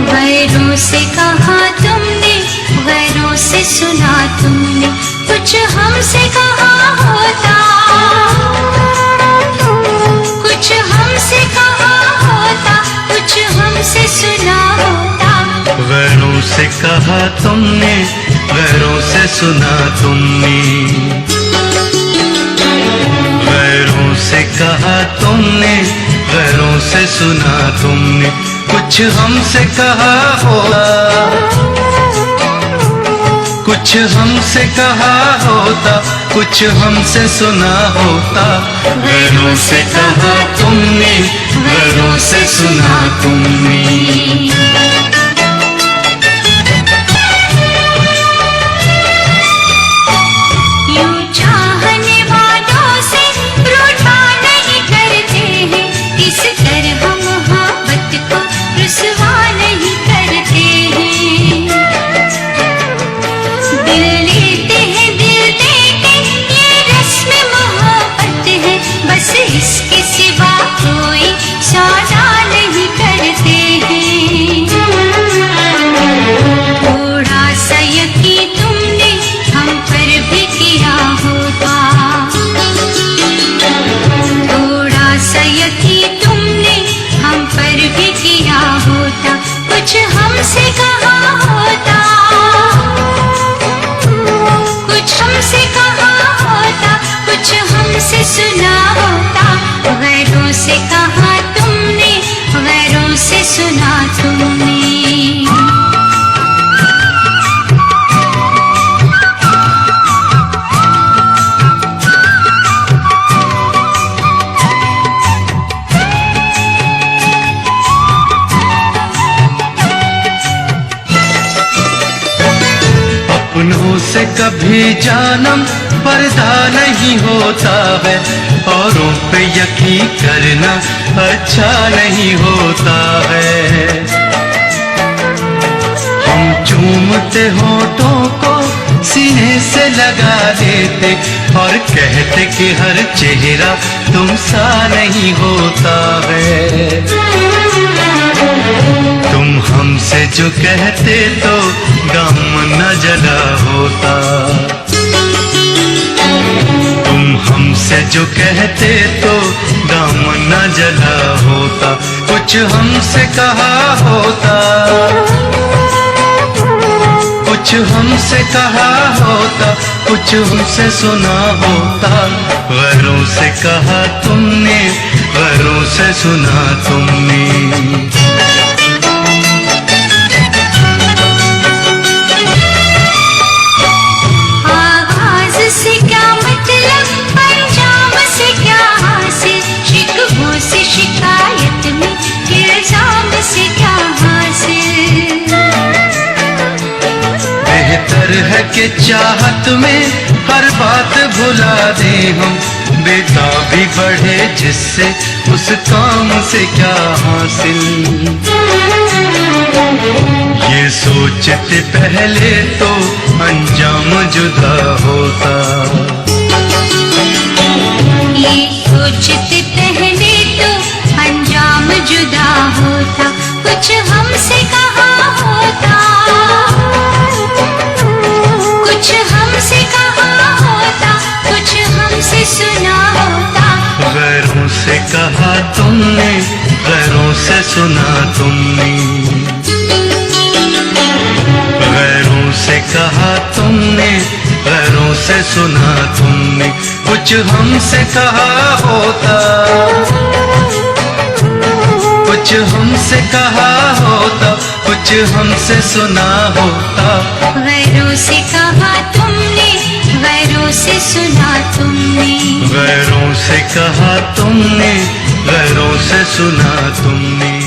गैरों से कहा तुमने, गैरों से सुना तुमने, कुछ हमसे कहा होता, कुछ हमसे कहा होता, कुछ हमसे सुना होता। गैरों से कहा तुमने, गैरों से सुना तुमने, गैरों से कहा तुमने, गैरों से सुना तुमने, कुछ हमसे कहा होता, कुछ हमसे कहा होता, कुछ हमसे सुना होता। गैरों से कहा तुमने, गैरों से सुना तुमने। इसके सिवा कोई सौदा नहीं करते हैं। थोड़ा सा यकीन तुमने हम पर भी किया होता, थोड़ा सा यकीन तुमने हम पर भी किया होता, कुछ हमसे कहा होता, कुछ हमसे कहा होता, कुछ हमसे सुना होता। गैरों से कहा तुमने, गैरों से सुना तुमने। अपनों से कभी जानम पर्दा नहीं होता है, औरों पे यकीन करना अच्छा नहीं होता है। हम चूमते होठों को सीने से लगा देते और कहते कि हर चेहरा तुम सा नहीं होता है। तुम हमसे जो कहते तो गम न जला होता, तुम हमसे जो कहते तो गम न जला होता। कुछ हमसे कहा होता, कुछ हमसे कहा होता, कुछ हमसे सुना होता। गैरों से कहा तुमने, गैरों से सुना तुमने। शिकायत में इल्जाम से क्या हासिल। बेहतर है कि चाहत में हर बात भुला दे हम, बेताबी बढ़े जिससे उस काम से क्या हासिल। ये सोचते पहले तो अंजाम जुदा होता, ये सोचते पहले तो अंजाम जुदा होता। कुछ हमसे कहा होता, कुछ हमसे कहा होता, कुछ हमसे सुना होता। गैरों से कहा तुमने, गैरों से सुना तुमने, गैरों से कहा तुमने, गैरों से सुना तुमने। कुछ हमसे कहा होता, कुछ हमसे कहा होता, कुछ हमसे सुना होता। गैरों से कहा तुमने, गैरों से सुना तुमने, गैरों से कहा तुमने, गैरों से सुना तुमने।